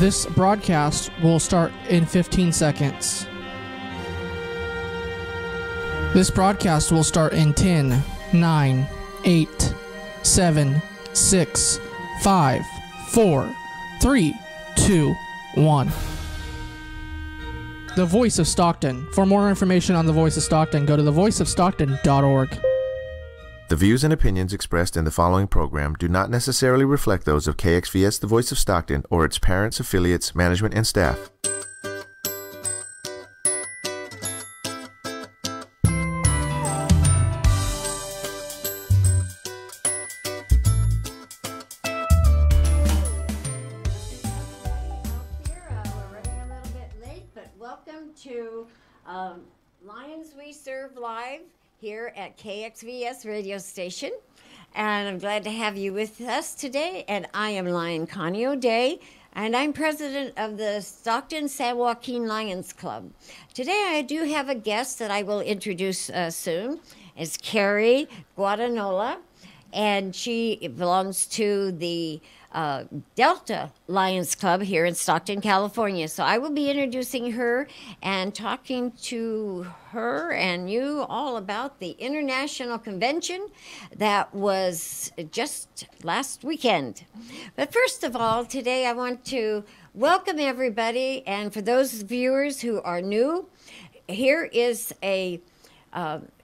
This broadcast will start in 15 seconds. This broadcast will start in 10, 9, 8, 7, 6, 5, 4, 3, 2, 1. The Voice of Stockton. For more information on The Voice of Stockton, go to thevoiceofstockton.org. The views and opinions expressed in the following program do not necessarily reflect those of KXVS The Voice of Stockton or its parents, affiliates, management, and staff. To Lions We Serve Live here at KXVS radio station, and I'm glad to have you with us today. And I am Lion Connie O'Day, and I'm president of the Stockton San Joaquin Lions Club. Today I do have a guest that I will introduce soon. It's Carrie Guadagnolo, and she belongs to the Delta Lions Club here in Stockton, California. So I will be introducing her and talking to her and you all about the international convention that was just last weekend. But first of all, today I want to welcome everybody, and for those viewers who are new, here is a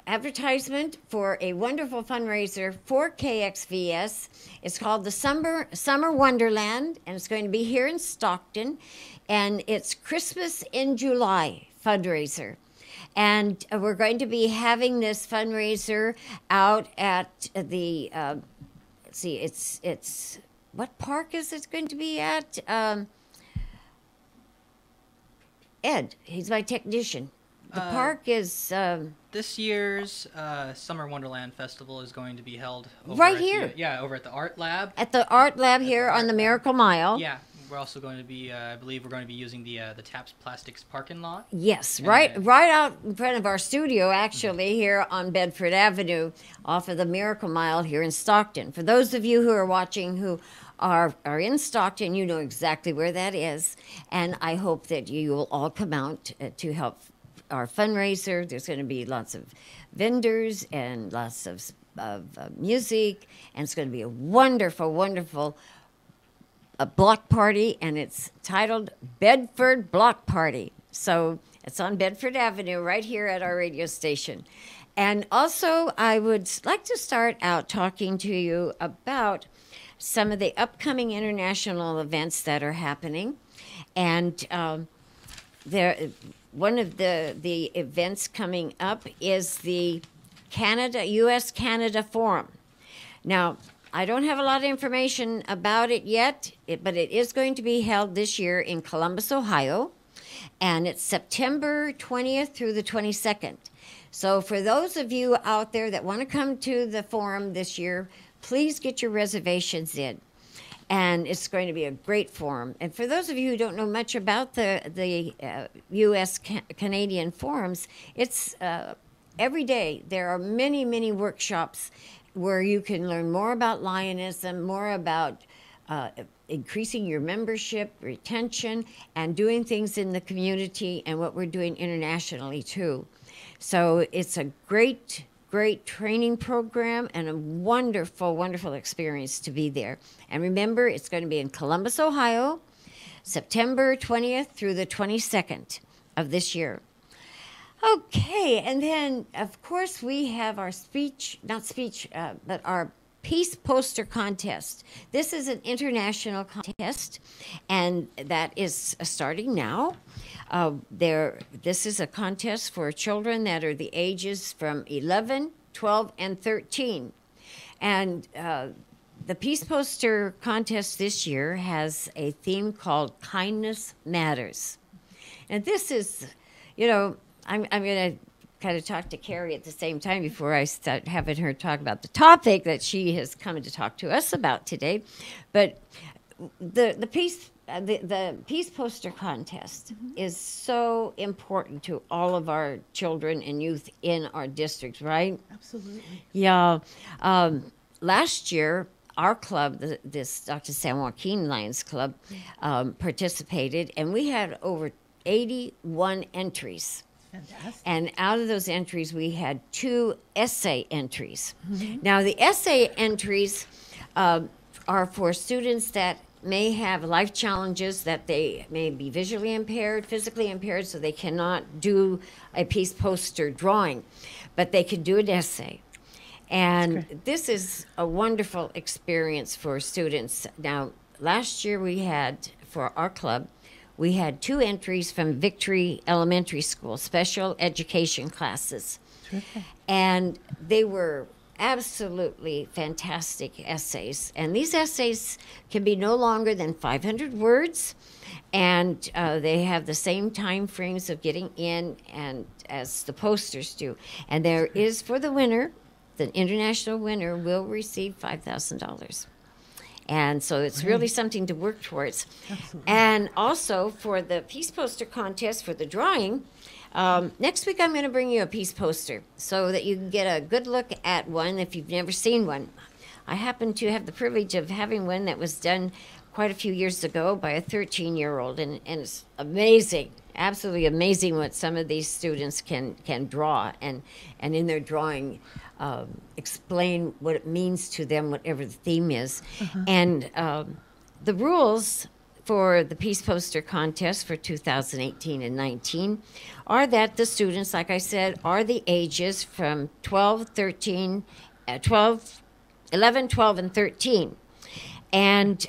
advertisement for a wonderful fundraiser for KXVS. It's called the Summer Wonderland, and it's going to be here in Stockton, and it's Christmas in July fundraiser. And we're going to be having this fundraiser out at the, let's see, it's what park is it going to be at? Ed, he's my technician. The park is... this year's Summer Wonderland Festival is going to be held over right here. Over at the Art Lab. At the Art Lab here on the Miracle Mile. Yeah, we're also going to be, I believe we're going to be using the Taps Plastics parking lot. Yes, right out in front of our studio, actually, here on Bedford Avenue, off of the Miracle Mile here in Stockton. For those of you who are watching who are in Stockton, you know exactly where that is. And I hope that you will all come out to help our fundraiser. There's going to be lots of vendors and lots of music, and it's going to be a wonderful, wonderful block party, and it's titled Bedford Block Party. So it's on Bedford Avenue right here at our radio station. And also, I would like to start out talking to you about some of the upcoming international events that are happening. And one of the events coming up is the U.S.-Canada Forum. Now, I don't have a lot of information about it yet, but it is going to be held this year in Columbus, Ohio, and it's September 20th through the 22nd. So for those of you out there that want to come to the forum this year, please get your reservations in. And it's going to be a great forum. And for those of you who don't know much about the U.S.-Canadian forums, it's every day there are many, many workshops where you can learn more about Lionism, more about increasing your membership, retention, and doing things in the community and what we're doing internationally too. So it's a great training program and a wonderful, wonderful experience to be there. And remember, it's going to be in Columbus, Ohio, September 20th through the 22nd of this year. Okay, and then, of course, we have our but our Peace Poster Contest. This is an international contest, and that is starting now. This is a contest for children that are the ages from 11, 12, and 13. And the Peace Poster Contest this year has a theme called Kindness Matters. And this is, I'm going to kind of talk to Carrie at the same time before I start having her talk about the topic that she has come to talk to us about today. But the Peace Poster Contest is so important to all of our children and youth in our district, right? Absolutely. Yeah. Last year, our club, this Dr. San Joaquin Lions Club, participated, and we had over 81 entries. Fantastic. And out of those entries, we had 2 essay entries. Now, the essay entries are for students that may have life challenges, that they may be visually impaired, physically impaired, so they cannot do a piece poster drawing, but they can do an essay. And this is a wonderful experience for students. Now, last year we had, for our club, we had 2 entries from Victory Elementary School, special education classes. Terrific. And they were absolutely fantastic essays. And these essays can be no longer than 500 words, and they have the same time frames of getting in and as the posters do. And there is, for the winner, the international winner will receive $5,000. And so it's really something to work towards. Absolutely. And also for the piece poster contest for the drawing, next week I'm going to bring you a piece poster so that you can get a good look at one if you've never seen one. I happen to have the privilege of having one that was done quite a few years ago by a 13-year-old, and it's amazing, absolutely amazing what some of these students can draw, and in their drawing explain what it means to them, whatever the theme is. And the rules for the Peace Poster Contest for 2018 and 19 are that the students, like I said, are the ages from 11, 12, and 13. And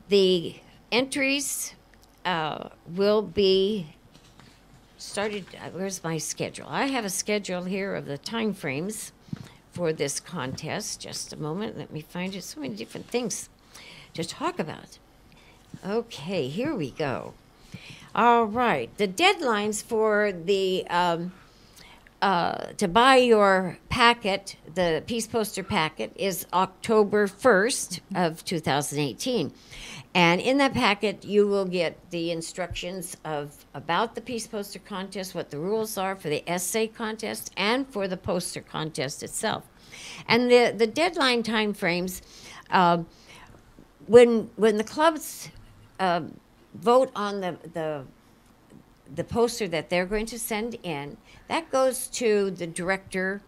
the entries will be started. Where's my schedule? I have a schedule here of the time frames for this contest. Just a moment. Let me find it. So many different things to talk about. Okay, here we go. All right. The deadlines for the to buy your packet, the Peace Poster packet, is October 1st of 2018. And in that packet, you will get the instructions about the Peace Poster Contest, what the rules are for the essay contest, and for the poster contest itself. And the deadline time frames, when the clubs vote on the poster that they're going to send in, that goes to the director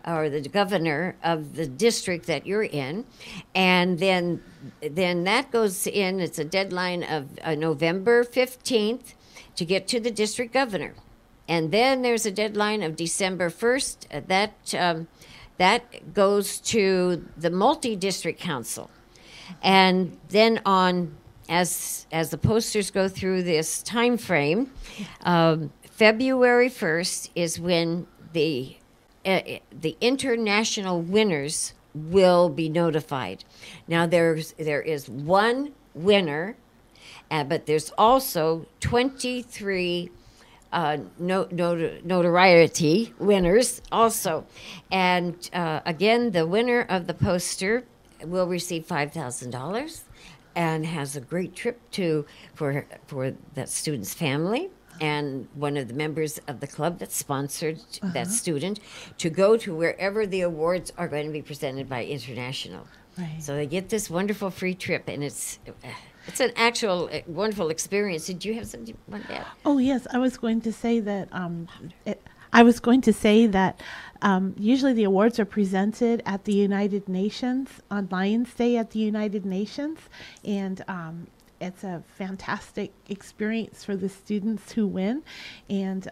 or the governor of the district that you're in, and then that goes in. It's a deadline of November 15th to get to the district governor, and then there's a deadline of December 1st. That goes to the multi-district council, and then on as the posters go through this time frame, February 1st is when the international winners will be notified. Now there is one winner, but there's also 23 notoriety winners also. And again, the winner of the poster will receive $5,000 and has a great trip for that student's family and one of the members of the club that sponsored that student to go to wherever the awards are going to be presented by International. Right. So they get this wonderful free trip, and it's an actual wonderful experience. Did you have something you want to add? Oh yes, I was going to say that. Usually the awards are presented at the United Nations on Lions Day at the United Nations, and it's a fantastic experience for the students who win. And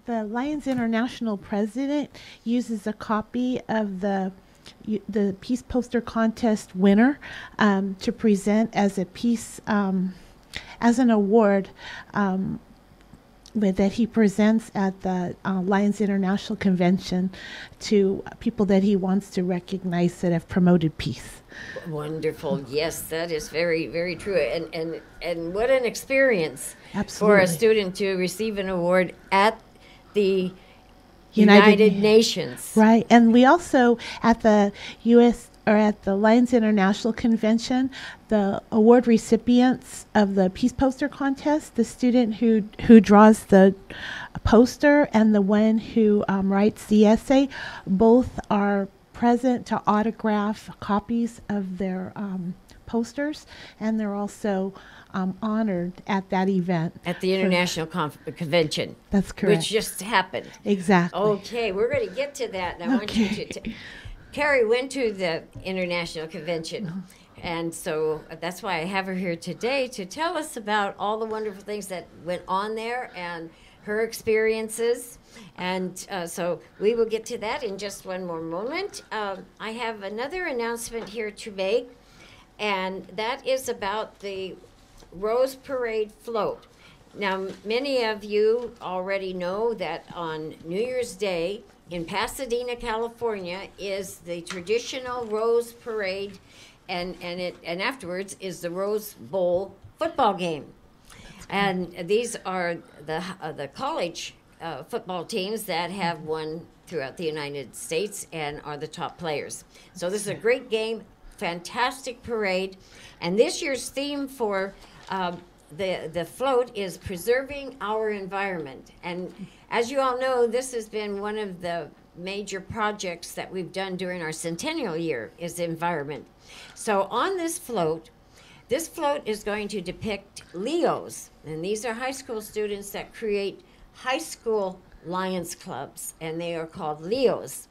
the Lions International president uses a copy of the Peace Poster Contest winner to present as a piece, as an award that he presents at the Lions International Convention to people that he wants to recognize that have promoted peace. Wonderful. Yes, that is very, very true. And what an experience Absolutely. For a student to receive an award at the United Nations. Right. And we also, at the at the Lions International Convention, the award recipients of the Peace Poster Contest, the student who draws the poster and the one who writes the essay, both are present to autograph copies of their posters, and they're also honored at that event. At the International Convention. That's correct. Which just happened. Exactly. Okay, we're going to get to that. And I want you to... Carrie went to the International Convention. And so that's why I have her here today to tell us about all the wonderful things that went on there and her experiences. And so we will get to that in just one more moment. I have another announcement here to make, and that is about the Rose Parade float. Now, many of you already know that on New Year's Day in Pasadena, California, is the traditional Rose Parade, and afterwards is the Rose Bowl football game. And these are the college football teams that have won throughout the United States and are the top players. So this is a great game, fantastic parade, and this year's theme for the float is preserving our environment. And as you all know, this has been one of the major projects that we've done during our centennial year is the environment. So on this float is going to depict Leos, and these are high school students that create high school Lions clubs, and they are called Leos.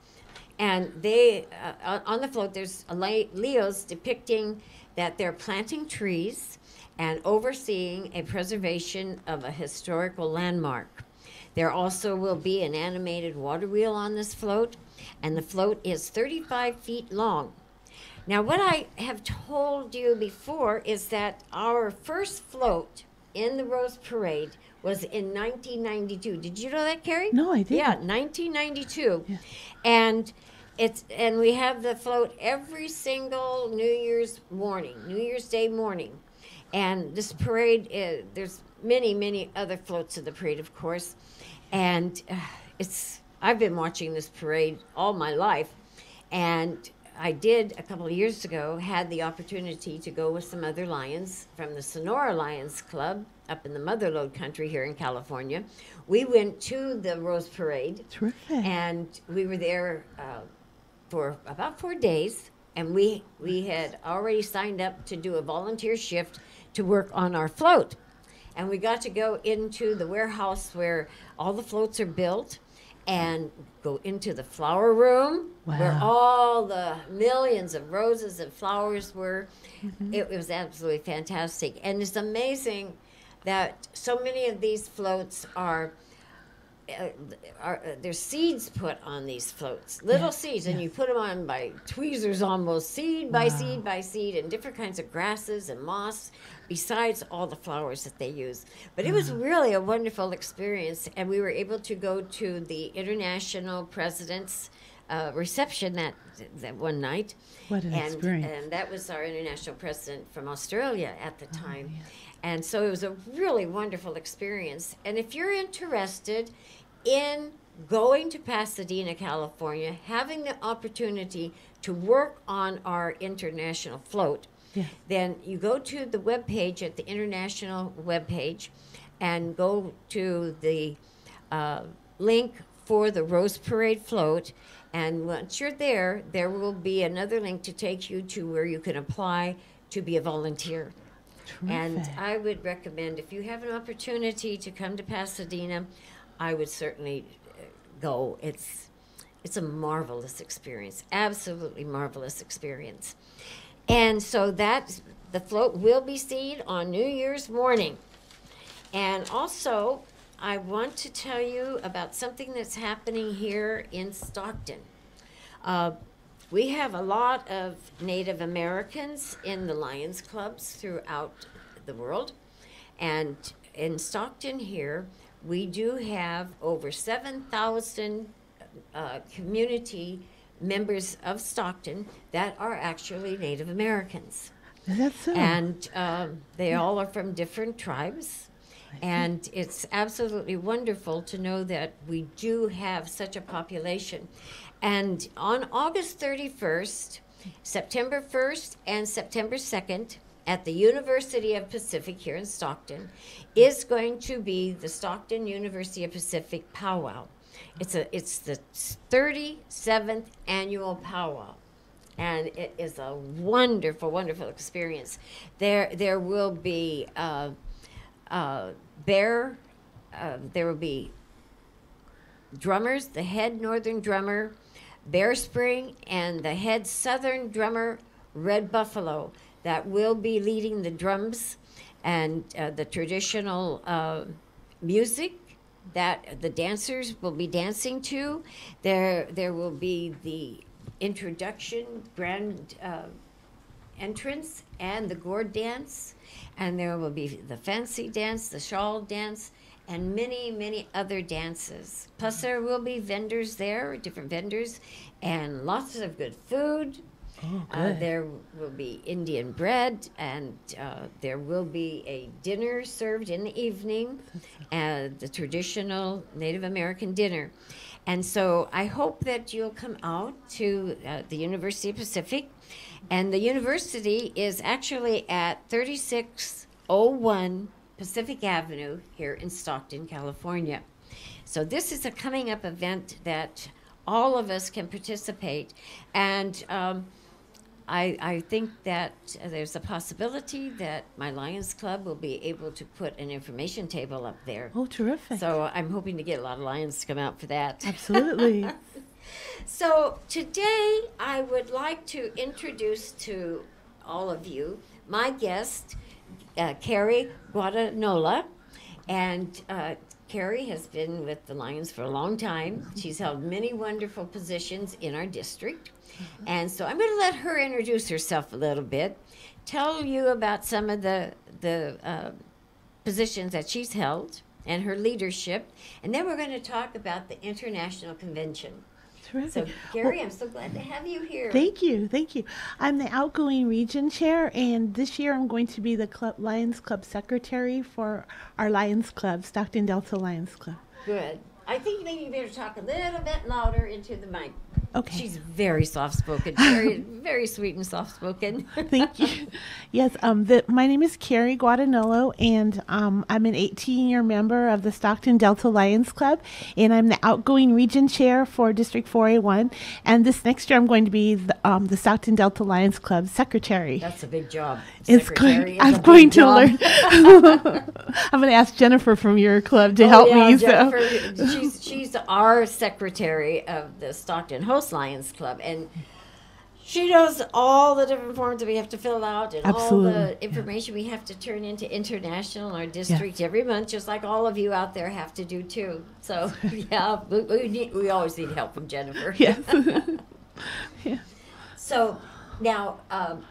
And they, on the float, there's Leos depicting that they're planting trees and overseeing a preservation of a historical landmark. There also will be an animated water wheel on this float, and the float is 35 feet long. Now, what I have told you before is that our first float in the Rose Parade was in 1992. Did you know that, Carrie? No, I didn't. Yeah, 1992. Yeah. And we have the float every single New Year's Day morning. And this parade, there's many other floats of the parade, of course. And I've been watching this parade all my life. And I did, a couple of years ago, had the opportunity to go with some other Lions from the Sonora Lions Club up in the Motherlode country here in California. We went to the Rose Parade. Terrific. And we were there for about 4 days. And we had already signed up to do a volunteer shift to work on our float. And we got to go into the warehouse where all the floats are built and go into the flower room where all the millions of roses and flowers were. Mm-hmm. It was absolutely fantastic. And it's amazing that so many of these floats there's seeds put on these floats, little seeds, and you put them on by tweezers almost, seed by seed by seed, and different kinds of grasses and moss, besides all the flowers that they use. But it was really a wonderful experience, and we were able to go to the International President's reception that one night. What an experience. And that was our international president from Australia at the time. Yes. And so it was a really wonderful experience. And if you're interested in going to Pasadena, California, having the opportunity to work on our international float, then you go to the webpage at the international webpage and go to the link for the Rose Parade float. And once you're there, there will be another link to take you to where you can apply to be a volunteer. Terrific. And I would recommend, if you have an opportunity to come to Pasadena, I would certainly go. It's a marvelous experience, absolutely marvelous experience. And so the float will be seen on New Year's morning. And also, I want to tell you about something that's happening here in Stockton. We have a lot of Native Americans in the Lions clubs throughout the world. And in Stockton here, we do have over 7,000 community members of Stockton that are actually Native Americans. Is that so? And they all are from different tribes. And it's absolutely wonderful to know that we do have such a population. And on August 31st, September 1st, and September 2nd, at the University of Pacific here in Stockton is going to be the Stockton University of Pacific Powwow. It's the 37th annual powwow, and it is a wonderful, wonderful experience. There will be there will be drummers, the head northern drummer, Bear Spring, and the head southern drummer, Red Buffalo, that will be leading the drums and the traditional music that the dancers will be dancing to. There will be the introduction, grand entrance, and the gourd dance, and there will be the fancy dance, the shawl dance, and many, many other dances. Plus there will be vendors there, different vendors, and lots of good food. Oh, good. There will be Indian bread, and there will be a dinner served in the evening, the traditional Native American dinner. And so I hope that you'll come out to the University of Pacific. And the university is actually at 3601 Pacific Avenue here in Stockton, California. So this is a coming up event that all of us can participate. And I think that there's a possibility that my Lions Club will be able to put an information table up there. Oh, terrific. So I'm hoping to get a lot of Lions to come out for that. Absolutely. So today I would like to introduce to all of you my guest, Carrie Guadagnolo. And Carrie has been with the Lions for a long time. She's held many wonderful positions in our district. And so I'm going to let her introduce herself a little bit, tell you about some of the positions that she's held and her leadership, and then we're going to talk about the International Convention. Terrific. So, Carrie, I'm so glad to have you here. Thank you. Thank you. I'm the outgoing region chair, and this year I'm going to be the Lions Club secretary for our Lions Club, Stockton Delta Lions Club. Good. I think maybe you better talk a little bit louder into the mic. Okay. She's very soft-spoken, very, very sweet and soft-spoken. Thank you. Yes, my name is Carrie Guadagnolo, and I'm an 18-year member of the Stockton Delta Lions Club, and I'm the outgoing region chair for District 4A1. And this next year, I'm going to be the Stockton Delta Lions Club secretary. That's a big job. It's Secretary going. is a I'm big going to job. learn. I'm going to ask Jennifer from your club to help me. Jennifer, she's our secretary of the Stockton Host Lions Club, and she knows all the different forms that we have to fill out and Absolutely. all the information we have to turn into international in our district every month, just like all of you out there have to do too. So yeah, we always need help from Jennifer. Yes. Yeah. So now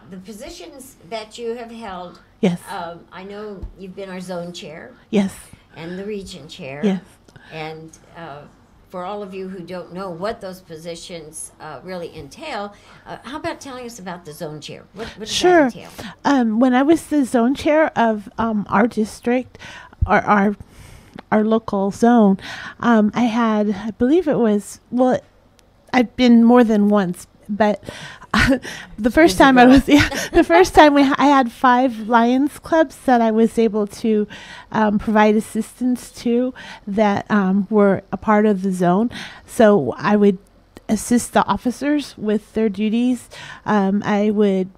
the positions that you have held. Yes. I know you've been our zone chair Yes. and the region chair. Yes. And for all of you who don't know what those positions really entail, how about telling us about the zone chair? What does Sure. that entail? When I was the zone chair of our district, our local zone, I had, I believe it was, well, I've been more than once, but the first time I was, the first time I had 5 Lions clubs that I was able to provide assistance to that were a part of the zone. So I would assist the officers with their duties. I would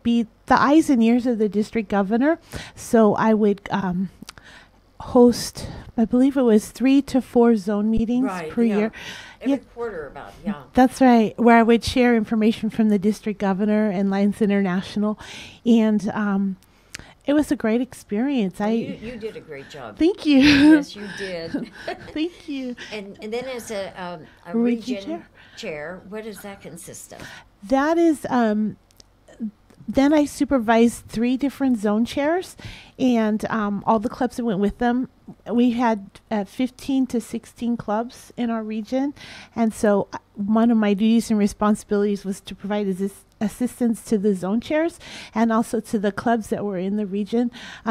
be the eyes and ears of the district governor. So I would host, I believe it was 3 to 4 zone meetings per year. Every quarter about, yeah. That's right, where I would share information from the district governor and Lions International. And it was a great experience. You did a great job. Thank you. Yes, you did. Thank you. And then as a Region region chair, what does that consist of? That is, then I supervised 3 different zone chairs, and all the clubs that went with them. We had 15 to 16 clubs in our region, and so one of my duties and responsibilities was to provide assistance to the zone chairs and also to the clubs that were in the region,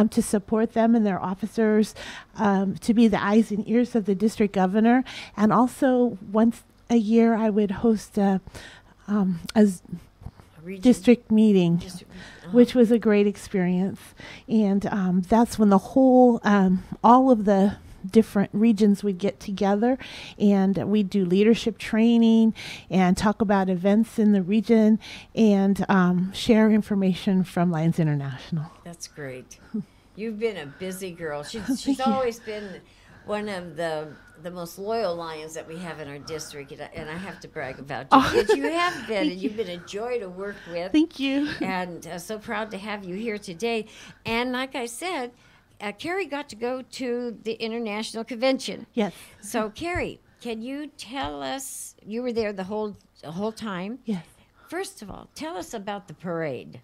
to support them and their officers, to be the eyes and ears of the district governor. And also once a year I would host a district meeting, which was a great experience. And that's when the whole, all of the different regions would get together, and we'd do leadership training and talk about events in the region and share information from Lions International. That's great. You've been a busy girl. She's always been one of the most loyal Lions that we have in our district, and I have to brag about you. Because you have been, and you've been a joy to work with. Thank you. And so proud to have you here today. And like I said, Carrie got to go to the International Convention. Yes. So, Carrie, can you tell us, you were there the whole time? Yes. First of all, tell us about the parade.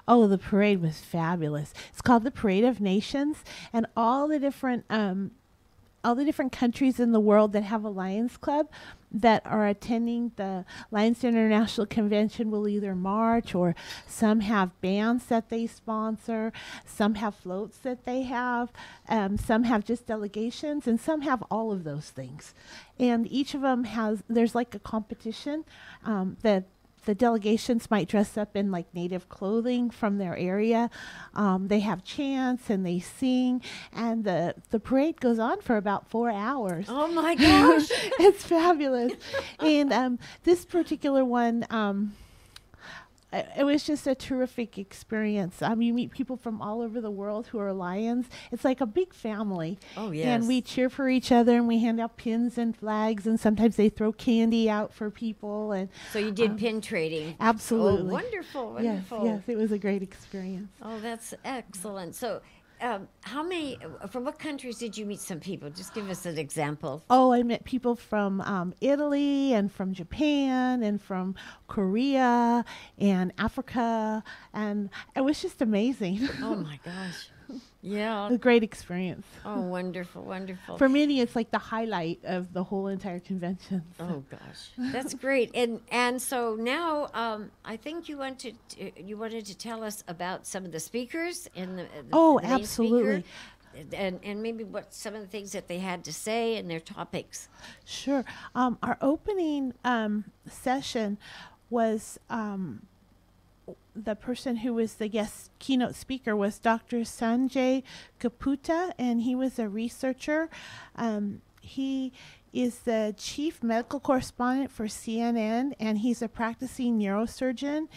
Oh, the parade was fabulous. It's called the Parade of Nations, and all the different countries in the world that have a Lions Club that are attending the Lions International Convention will either march, or some have bands that they sponsor, some have floats that they have, some have just delegations, and some have all of those things. And each of them there's like a competition that the delegations might dress up in like native clothing from their area. They have chants and they sing, and the parade goes on for about 4 hours. Oh my gosh. It's fabulous. And this particular one, it was just a terrific experience. You meet people from all over the world who are Lions. It's like a big family. Oh, yes. And we cheer for each other, and we hand out pins and flags, and sometimes they throw candy out for people. And so you did pin trading. Absolutely. Oh, wonderful, wonderful. Yes, it was a great experience. Oh, that's excellent. So from what countries did you meet some people? Just give us an example. Oh, I met people from Italy and from Japan and from Korea and Africa, and it was just amazing. Oh my gosh. Yeah. A great experience. Oh, wonderful, wonderful. For many, it's like the highlight of the whole entire convention. Oh gosh, that's great. And so now, I think you wanted to tell us about some of the speakers and the main absolutely. Speaker, and maybe what some of the things that they had to say and their topics. Sure. Our opening session was. The person who was the guest keynote speaker was Dr. Sanjay Kaputa, and he was a researcher. He is the chief medical correspondent for CNN, and he's a practicing neurosurgeon.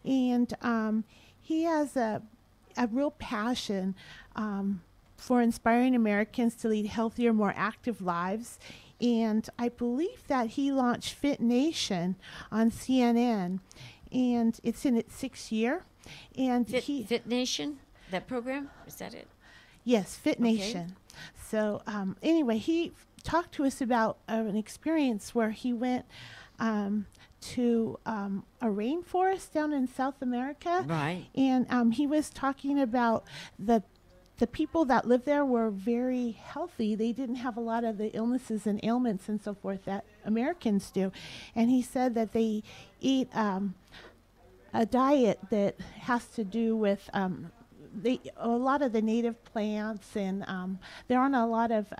And he has a real passion for inspiring Americans to lead healthier, more active lives. And I believe that he launched Fit Nation on CNN. And it's in its 6th year. And Fit Nation, that program, is that it? Yes, Fit Nation. So anyway, he talked to us about an experience where he went to a rainforest down in South America. Right. And he was talking about the people that lived there were very healthy. They didn't have a lot of the illnesses and ailments and so forth that Americans do. And he said that they eat a diet that has to do with a lot of the native plants, and there aren't a lot of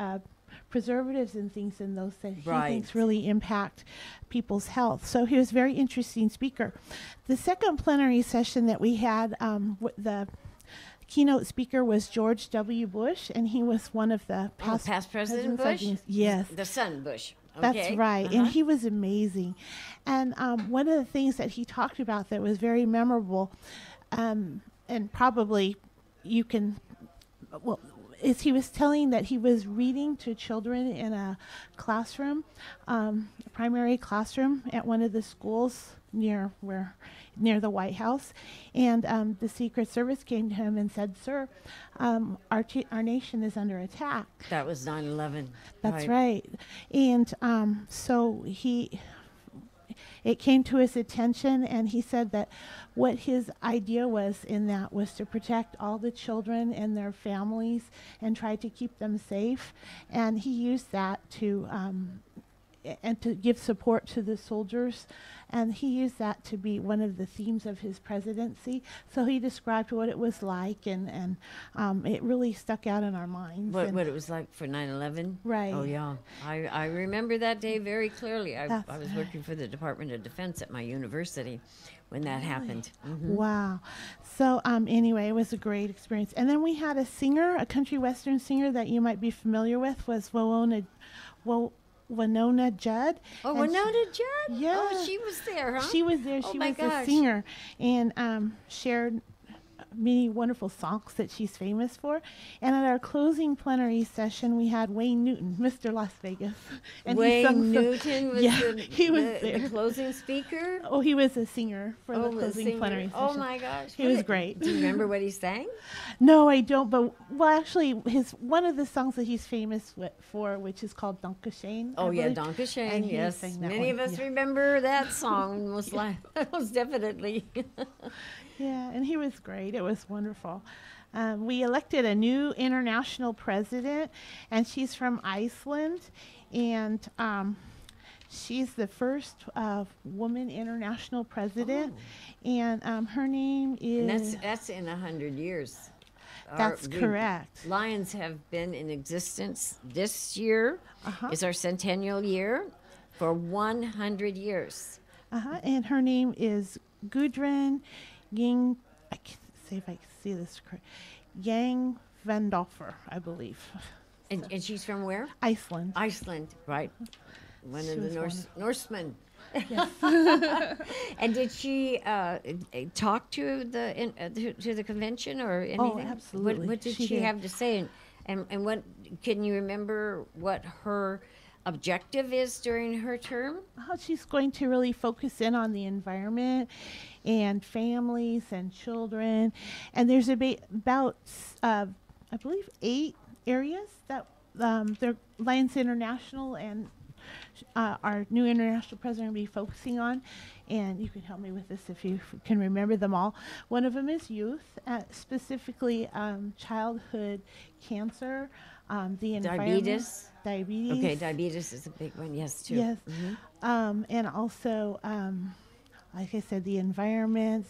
preservatives and things in those that he thinks really impact people's health. So he was a very interesting speaker. The second plenary session that we had, the keynote speaker was George W. Bush, and he was one of the past President Bush? Yes. The son Bush. Okay. That's right. And he was amazing. And one of the things that he talked about that was very memorable, and probably you can, is he was telling that he was reading to children in a classroom, a primary classroom at one of the schools near the White House, and the Secret Service came to him and said, "Sir, our nation is under attack." That was 9/11. That's right. And so it came to his attention, and he said that what his idea was in that was to protect all the children and their families and try to keep them safe. And he used that to and to give support to the soldiers. And he used that to be one of the themes of his presidency. So he described what it was like, and it really stuck out in our minds. What it was like for 9/11? Right. Oh, yeah. I remember that day very clearly. I That's was right. working for the Department of Defense at my university when that happened. Wow. So anyway, it was a great experience. And then we had a singer, a country western singer that you might be familiar with, was Winona Judd. Oh, And Winona Judd? Yeah. Oh, she was there, huh? she was there. Oh She my was gosh. a singer and shared many wonderful songs that she's famous for. And at our closing plenary session, we had Wayne Newton, Mr. Las Vegas. And he Wayne sung some- Newton was Yeah, the, he was the there. closing speaker? Oh, he was a singer for the the closing singer. plenary session. Oh, my gosh. He was great. Do you remember what he sang? No, I don't. But well, actually, one of the songs that he's famous for, which is called Dankeschön. Oh, I yeah, believe. Dankeschön, And he yes. sang that Many one, of us yeah. remember that song, most definitely. Yeah, and he was great. It was wonderful. We elected a new international president, and she's from Iceland, and she's the first woman international president, and her name And is. that's in 100 years. That's correct. Lions have been in existence. This year Uh-huh. is our centennial year for 100 years. And her name is Gudrun Ging. I can't see if I can see this correct. Yang Vendoffer, I believe. And she's from where? Iceland. Iceland, right. One She of the was Norsemen. Yes. And did she talk to the convention or anything? Oh, absolutely. What did She she did. have to say? And what can you remember what her objective is during her term? She's going to really focus in on the environment and families and children. And there's about I believe 8 areas that they're Lions International and our new international president will be focusing on. And you can help me with this if you can remember them all. One of them is youth, specifically childhood cancer, the environment. Diabetes. Okay, diabetes is a big one, yes, too. Yes. And also, like I said, the environment.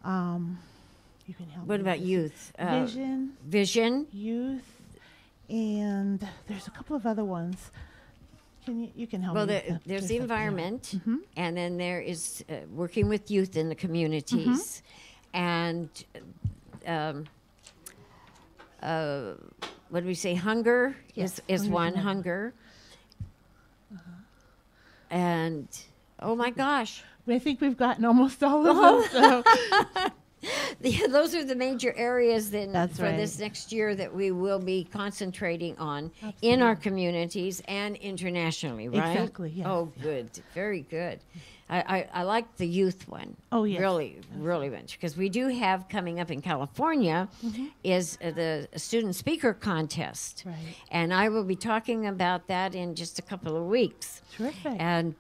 You can help What me about with youth? this. Vision. Youth, and there's a couple of other ones. You can help Well, me? with there's just the like, yeah. environment, and then there is working with youth in the communities, and what do we say? Hunger Yes, is hunger's one. another. Hunger, and oh my gosh, I think we've gotten almost all of them. So. those are the major areas then That's for this right. next year that we will be concentrating on in our communities and internationally, right? Exactly, yes, Oh, good. Very good. I like the youth one. Oh, yes. Really much. Because we do have coming up in California is the student speaker contest. Right. And I will be talking about that in just a couple of weeks. Terrific. And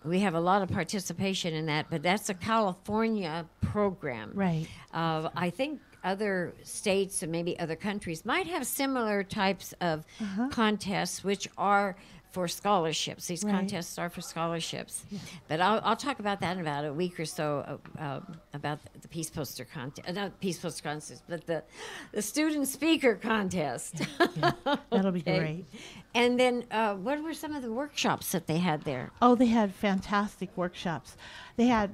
we have a lot of participation in that, but that's a California program. Right. I think other states and maybe other countries might have similar types of contests, which are for scholarships. These Right. contests are for scholarships. But I'll talk about that in about a week or so about the Peace Poster contest. Not Peace Poster contest, but the student speaker contest. That'll be Okay. great. And then what were some of the workshops that they had there? Oh, they had fantastic workshops. They had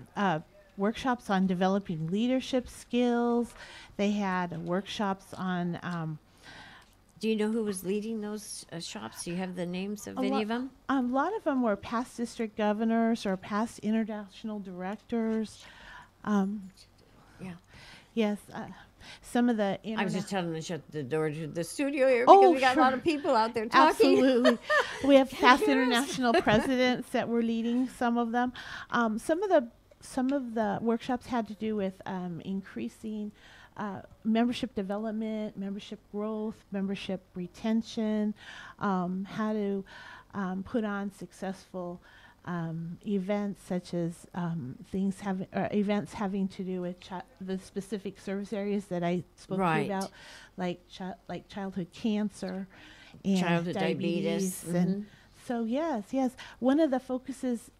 workshops on developing leadership skills. They had workshops on Do you know who was leading those shops? Do you have the names of any of them? a lot of them were past district governors or past international directors. Yeah. Yes, some of the I was just interna- telling them to shut the door to the studio here Oh, because we got a lot sure. of people out there talking. Absolutely. We have past hear us. international presidents that were leading some of them. Some of the workshops had to do with increasing membership development, membership growth, membership retention, how to put on successful events such as events having to do with the specific service areas that I spoke Right. to you about, like childhood cancer and Childhood diabetes. and So yes. One of the focuses,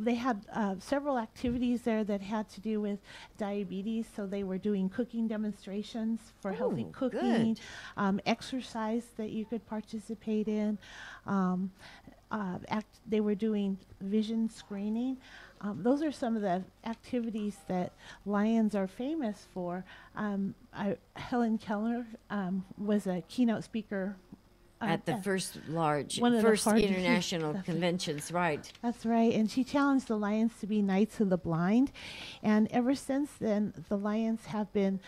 they had several activities there that had to do with diabetes. So they were doing cooking demonstrations for healthy Oh, cooking, good. exercise that you could participate in. Um, they were doing vision screening. Those are some of the activities that Lions are famous for. Helen Keller was a keynote speaker At the first one of the first largest- international that's conventions, right? That's right. And she challenged the Lions to be Knights of the Blind. And ever since then, the Lions have been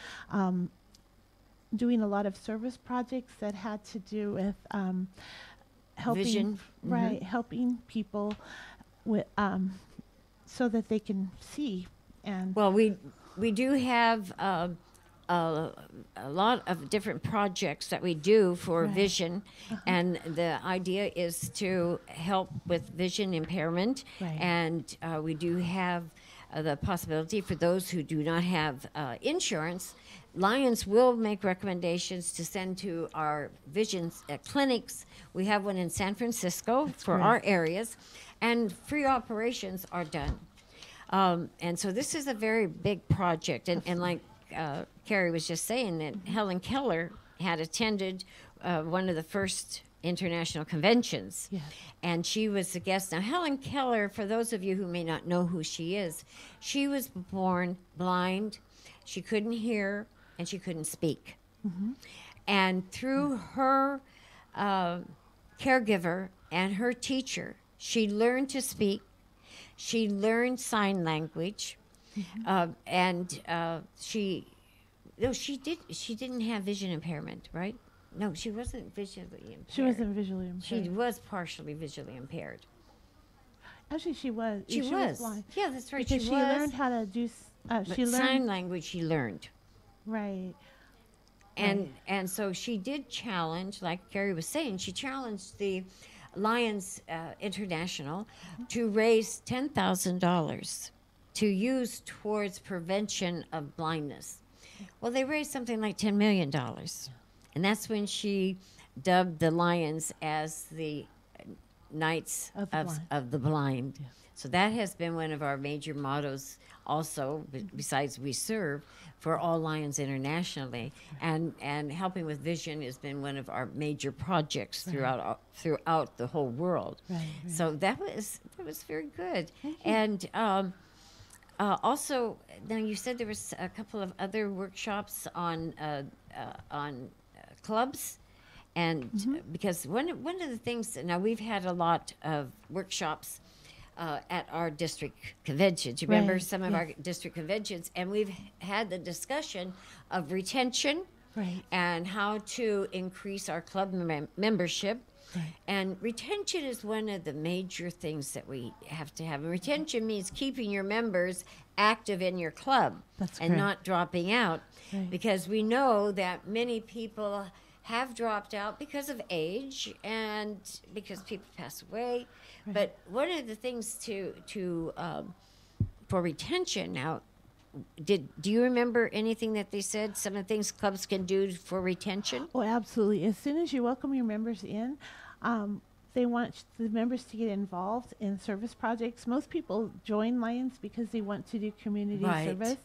doing a lot of service projects that had to do with helping, Vision. right, helping people with so that they can see. And Well, we do have a lot of different projects that we do for Right. vision, and the idea is to help with vision impairment. Right. And we do have the possibility for those who do not have insurance. Lions will make recommendations to send to our vision clinics. We have one in San Francisco for great. our areas, and free operations are done. And so this is a very big project. And like Carrie was just saying, that Helen Keller had attended one of the first international conventions. Yes. And she was a guest. Now, Helen Keller, for those of you who may not know who she is, she was born blind. She couldn't hear and she couldn't speak. And through her caregiver and her teacher, she learned to speak. She learned sign language, and she didn't have vision impairment, right? No, she wasn't visually impaired. she wasn't visually impaired. She was partially visually impaired. Actually, she was. She was. blind. Yeah, that's right. Because she was. learned how to do. But She learned. sign language she learned. Right. And so she did challenge, like Carrie was saying, she challenged the Lions International to raise $10,000 to use towards prevention of blindness. Well, they raised something like $10 million. And that's when she dubbed the Lions as the Knights of the Blind. So that has been one of our major mottos also, besides we serve, for all Lions internationally. And helping with vision has been one of our major projects throughout the whole world. Right. So that was very good. And also, now you said there was a couple of other workshops on clubs. And because one of the things, now we've had a lot of workshops at our district conventions. You remember Right, some of our district conventions, and we've had the discussion of retention Right. and how to increase our club membership. Right. And retention is one of the major things that we have to have. And retention means keeping your members active in your club That's and correct. not dropping out. Right. Because we know that many people have dropped out because of age and because people pass away. Right. But one of the things for retention now, do you remember anything that they said? Some of the things clubs can do for retention? Oh, absolutely. As soon as you welcome your members in, they want the members to get involved in service projects. Most people join Lions because they want to do community Right. service.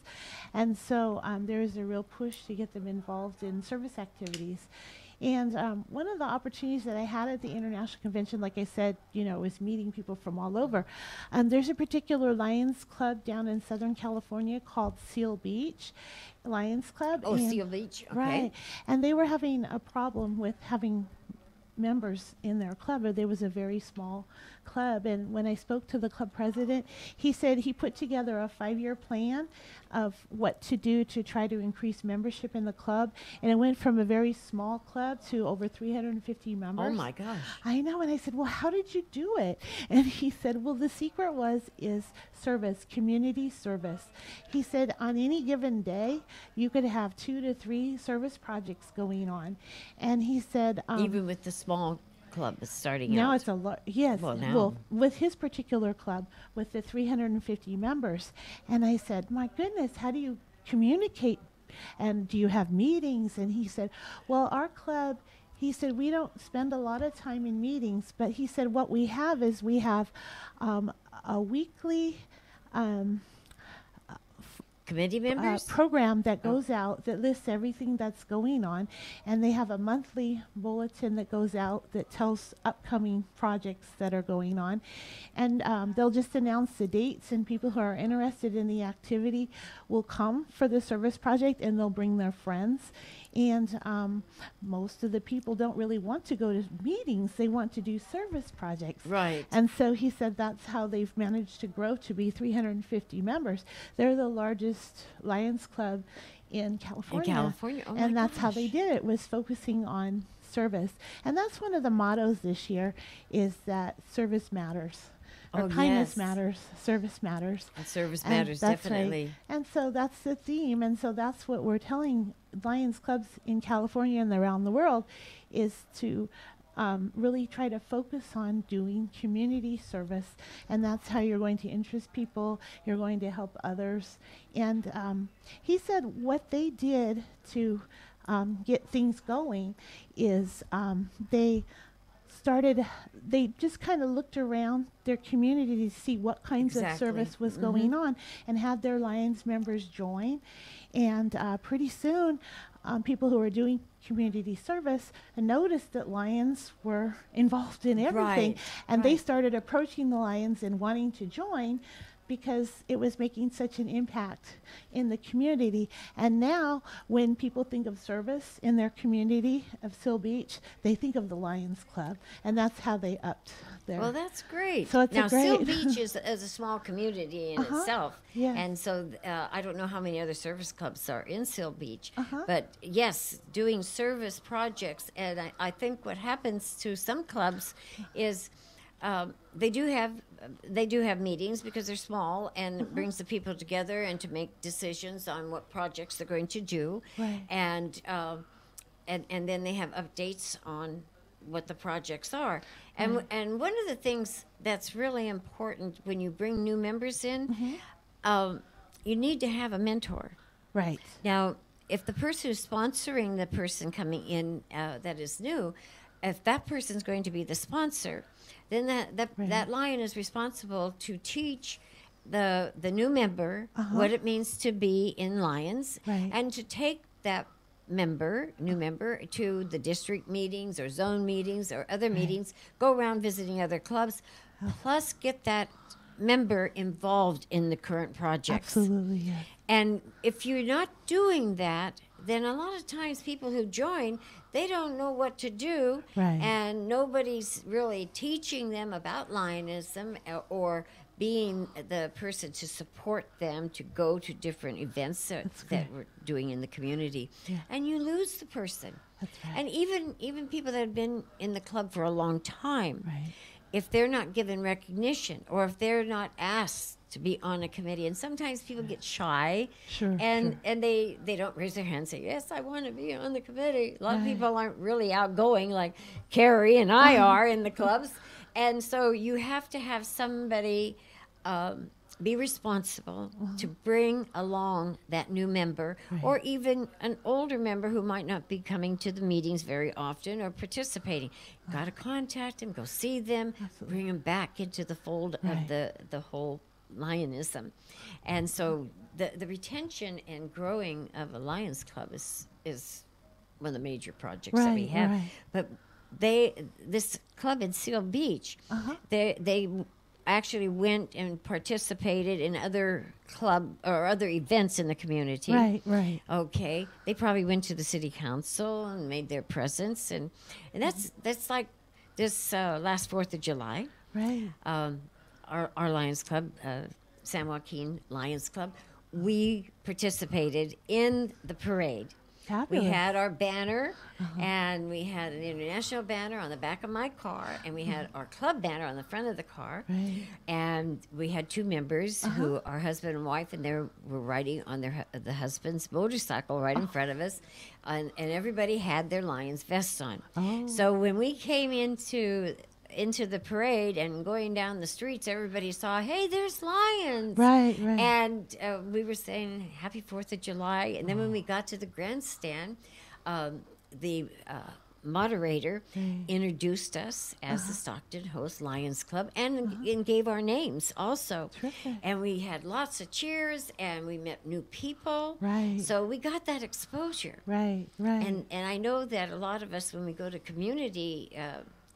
And so there is a real push to get them involved in service activities. And one of the opportunities that I had at the International Convention, like I said, was meeting people from all over. There's a particular Lions Club down in Southern California called Seal Beach Lions Club. Oh, and- Seal Beach, okay. Right. And they were having a problem with having members in their club, or there was a very small club. And when I spoke to the club president, he said he put together a 5-year plan of what to do to try to increase membership in the club. And it went from a very small club to over 350 members. Oh my gosh. I know. And I said, well, how did you do it? And he said, well, the secret is service, community service. He said on any given day, you could have 2 to 3 service projects going on. And he said, Even with the small club starting now out. it's a lot. Yes. Well, now. Well, with his particular club, with the 350 members. And I said, my goodness, how do you communicate? And do you have meetings? And he said, well, our club he said, we don't spend a lot of time in meetings, but he said what we have is we have a weekly Committee members? program that goes out that lists everything that's going on, and they have a monthly bulletin that goes out that tells upcoming projects that are going on, and they'll just announce the dates, and people who are interested in the activity will come for the service project, and they'll bring their friends. And most of the people don't really want to go to meetings. They want to do service projects. Right. And so he said that's how they've managed to grow to be 350 members. They're the largest Lions Club in California. Oh my and that's how they gosh. did it, was focusing on service. And that's one of the mottos this year, is that service matters. Or Oh, kindness yes. matters, service matters. And service And matters, that's right. definitely. And so that's the theme, and so that's what we're telling Lions Clubs in California and around the world, is to really try to focus on doing community service, and that's how you're going to interest people, you're going to help others. And he said what they did to get things going is they just kind of looked around their community to see what kinds Exactly. of service was going on, and had their Lions members join. And pretty soon, people who were doing community service noticed that Lions were involved in everything. Right, And they right. started approaching the Lions and wanting to join, because it was making such an impact in the community. And now, when people think of service in their community of Seal Beach, they think of the Lions Club, and that's how they upped their. Well, that's great. So it's a now, Seal great- Beach is a small community in itself. Yes. And so I don't know how many other service clubs are in Seal Beach. Uh-huh. But yes, doing service projects. And I think what happens to some clubs is they do have meetings because they're small, and it brings the people together and to make decisions on what projects they're going to do. Right. And then they have updates on what the projects are. And and one of the things that's really important when you bring new members in, you need to have a mentor. Right. Now, if the person who's sponsoring the person coming in that is new, if that person's going to be the sponsor, then that lion is responsible to teach the new member what it means to be in Lions, Right. and to take that new member to the district meetings or zone meetings or other meetings, go around visiting other clubs, plus get that member involved in the current projects. Absolutely, yes. And if you're not doing that, then a lot of times people who join, they don't know what to do, Right. and nobody's really teaching them about Lionism or being the person to support them to go to different events that we're doing in the community. Yeah. And you lose the person. That's right. And even people that have been in the club for a long time, Right. if they're not given recognition, or if they're not asked to be on a committee, and sometimes people get shy, Sure, and sure. and they don't raise their hand and say, yes, I want to be on the committee. A lot of Right. people aren't really outgoing like Carrie and I are in the clubs, and so you have to have somebody be responsible to bring along that new member, or even an older member who might not be coming to the meetings very often or participating. Got to contact them, go see them, bring them back into the fold Right. of the whole Lionism. And so the retention and growing of a Lions Club is one of the major projects that we Right, have. right. But this club in Seal Beach, Uh-huh. they actually went and participated in other club or other events in the community. Right, right. Okay. They probably went to the city council and made their presence, and that's like this last 4th of July. Right. Our Lions Club, San Joaquin Lions Club, we participated in the parade. Fabulous. We had our banner, and we had an international banner on the back of my car, and we had our club banner on the front of the car. Right. And we had two members who are husband and wife, and they were riding on the husband's motorcycle right in front of us, and everybody had their Lions vests on. Oh. So when we came into the parade and going down the streets, everybody saw, hey, there's Lions. Right, right. And we were saying Happy 4th of July. And then when we got to the grandstand, the moderator introduced us as the Stockton Host Lions Club and gave our names also. Terrific. And we had lots of cheers and we met new people. Right. So we got that exposure. Right. And I know that a lot of us, when we go to community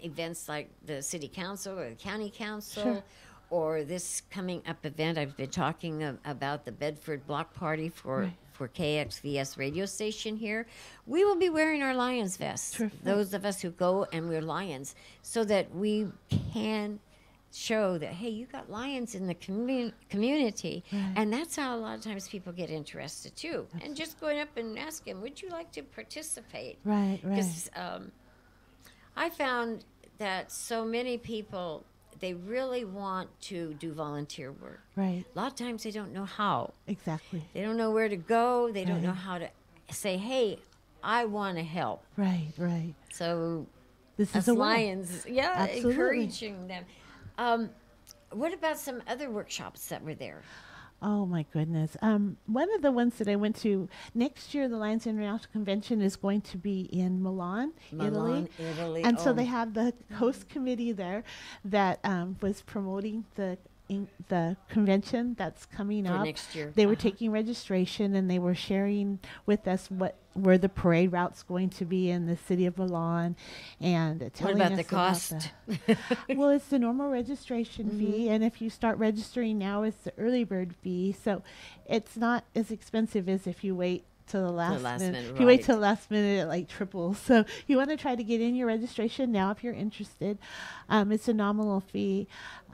events like the city council or the county council, Sure. or this coming up event, I've been talking about the Bedford Block Party for KXVS radio station here. We will be wearing our Lions vests. Terrific. Those of us who go and we're Lions, so that we can show that, hey, you got Lions in the community. Right. And that's how a lot of times people get interested too. And just going up and asking, would you like to participate? Right. Because I found that so many people, they really want to do volunteer work. Right. A lot of times they don't know how. Exactly. They don't know where to go. They don't Right. know how to say, hey, I want to help. Right. So This us is a way. Lions, Absolutely. encouraging them. What about some other workshops that were there? Oh my goodness. One of the ones that I went to next year, the Lions International Convention is going to be in Milan, Italy. And so they have the host committee there that was promoting the convention that's coming For up next year. They were taking registration and they were sharing with us where the parade route's going to be in the city of Milan, and telling about us the cost? well, it's the normal registration fee, and if you start registering now, it's the early bird fee. So it's not as expensive as if you wait till the last minute. If you wait right. till the last minute, it like triples. So you want to try to get in your registration now if you're interested. It's a nominal fee.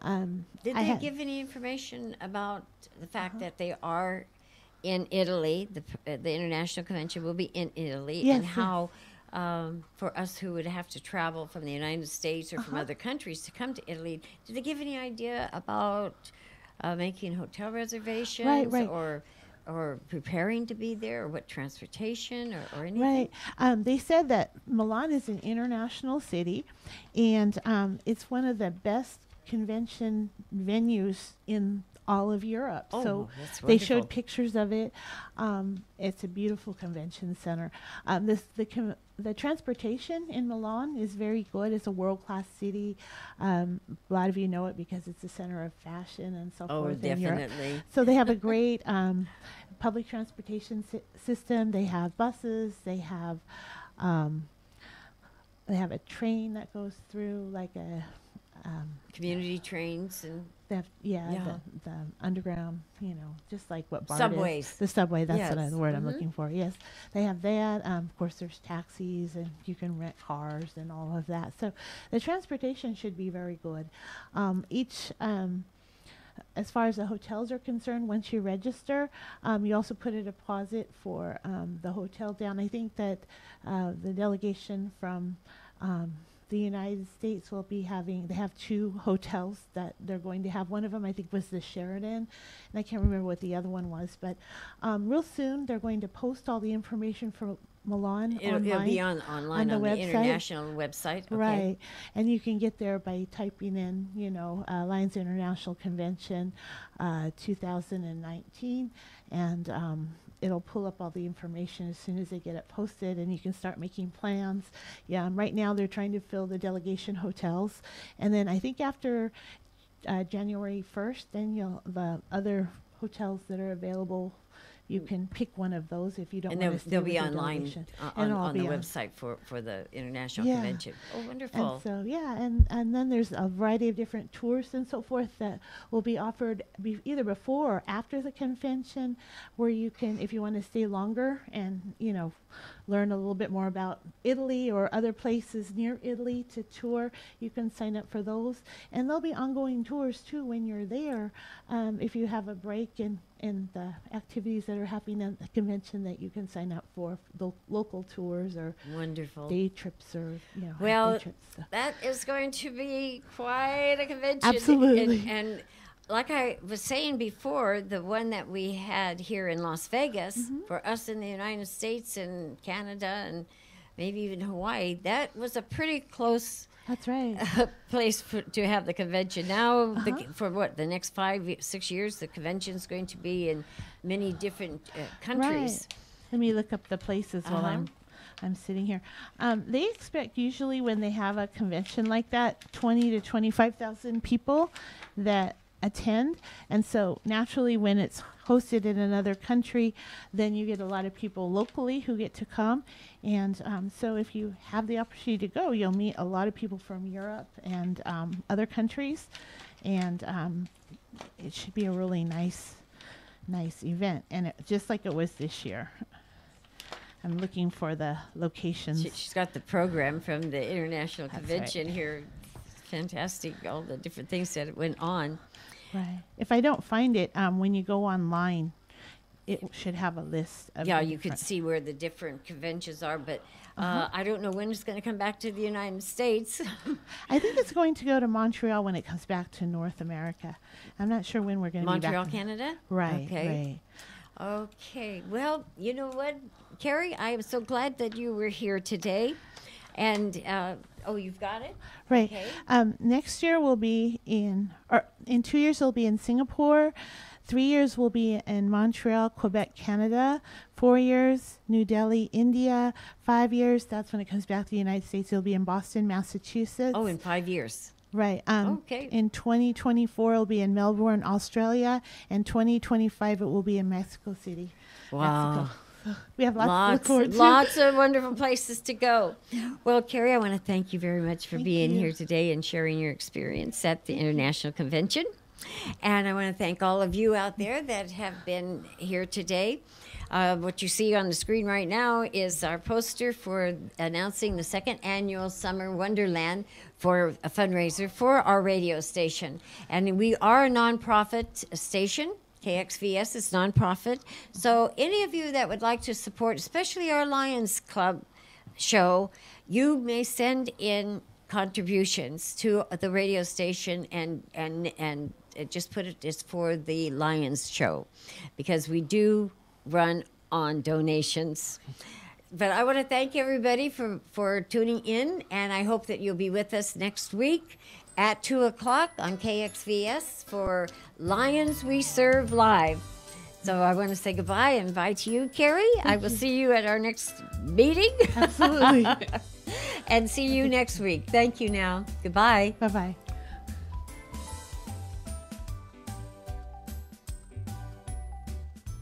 Did they give any information about the fact that they are in Italy? The International Convention will be in Italy, Yes, and how for us who would have to travel from the United States or from other countries to come to Italy, did they give any idea about making hotel reservations Right. or preparing to be there, or what transportation or anything? Right. They said that Milan is an international city, and it's one of the best convention venues in all of Europe. Oh, so that's they showed wonderful. pictures of it. It's a beautiful convention center. The transportation in Milan is very good. It's a world-class city. A lot of you know it because it's the center of fashion and so Oh, forth in Europe. definitely. So they have a great public transportation system. They have buses. They have a train that goes through, like a Community trains and they have, Yeah. the underground, just like what BART Subways. is. The subway, that's Yes. the word I'm Mhm. looking for. Yes, they have that. Of course, there's taxis, and you can rent cars and all of that. So the transportation should be very good. As far as the hotels are concerned, once you register, you also put a deposit for the hotel down. I think that the delegation from the United States will be they have 2 hotels that they're going to have. One of them, I think, was the Sheraton, and I can't remember what the other one was. But real soon, they're going to post all the information for Milan it'll be online the on the website. international website. Okay. Right, and you can get there by typing in, Lions International Convention 2019, and it'll pull up all the information as soon as they get it posted, and you can start making plans. Yeah, right now they're trying to fill the delegation hotels, and then I think after January 1st, then the other hotels that are available, you can pick one of those if you don't And want to they'll stay be with the online delegation. on And it'll the be on. website for the International Yeah. Convention. Oh, wonderful. And so, and then there's a variety of different tours and so forth that will be offered either before or after the convention, where you can, if you want to stay longer and, learn a little bit more about Italy or other places near Italy to tour, you can sign up for those. And there'll be ongoing tours too when you're there, if you have a break in the activities that are happening at the convention, that you can sign up for the local tours or Wonderful. day trips or Well, day trips. So. that is going to be quite a convention. Absolutely. And like I was saying before, the one that we had here in Las Vegas, Mm-hmm. for us in the United States and Canada and maybe even Hawaii, that was a pretty close That's right. place to have the convention. Now, for the next 5-6 years, the convention's going to be in many different countries. Right. Let me look up the places while Uh-huh. I'm I'm sitting here. They expect usually when they have a convention like that, 20 to 25,000 people that attend. And so naturally when it's hosted in another country, then you get a lot of people locally who get to come. And so if you have the opportunity to go, you'll meet a lot of people from Europe and other countries. And it should be a really nice event. And just like it was this year. I'm looking for the locations. She's got the program from the International That's Convention right. here. Fantastic, all the different things that went on. Right. If I don't find it, when you go online, it should have a list of Yeah, the you could different- see where the different conventions are, but I don't know when it's going to come back to the United States. I think it's going to go to Montreal when it comes back to North America. I'm not sure when we're going to be back. Montreal, Canada? Right. Okay. Right. Okay. Well, you know what, Carrie? I am so glad that you were here today. And, you've got it? Right. Okay. Next year we'll be in 2 years we'll be in Singapore. 3 years we'll be in Montreal, Quebec, Canada. 4 years, New Delhi, India. 5 years, that's when it comes back to the United States. It'll be in Boston, Massachusetts. Oh, in 5 years. Right. Okay. In 2024, it'll be in Melbourne, Australia. And 2025, it will be in Mexico City. Wow. Mexico. We have lots to look forward to. Lots of wonderful places to go. Well, Carrie, I want to thank you very much for Thank being you. here today and sharing your experience at the International Convention. And I want to thank all of you out there that have been here today. What you see on the screen right now is our poster for announcing the second annual Summer Wonderland for a fundraiser for our radio station. And we are a nonprofit station. KXVS is nonprofit. So any of you that would like to support, especially our Lions Club show, you may send in contributions to the radio station and just put it as for the Lions show, because we do run on donations. But I want to thank everybody for tuning in, and I hope that you'll be with us next week at 2 o'clock on KXVS for Lions We Serve Live. So I want to say goodbye and bye to you, Carrie. I will see you at our next meeting. Absolutely. And see you next week. Thank you now. Goodbye. Bye-bye.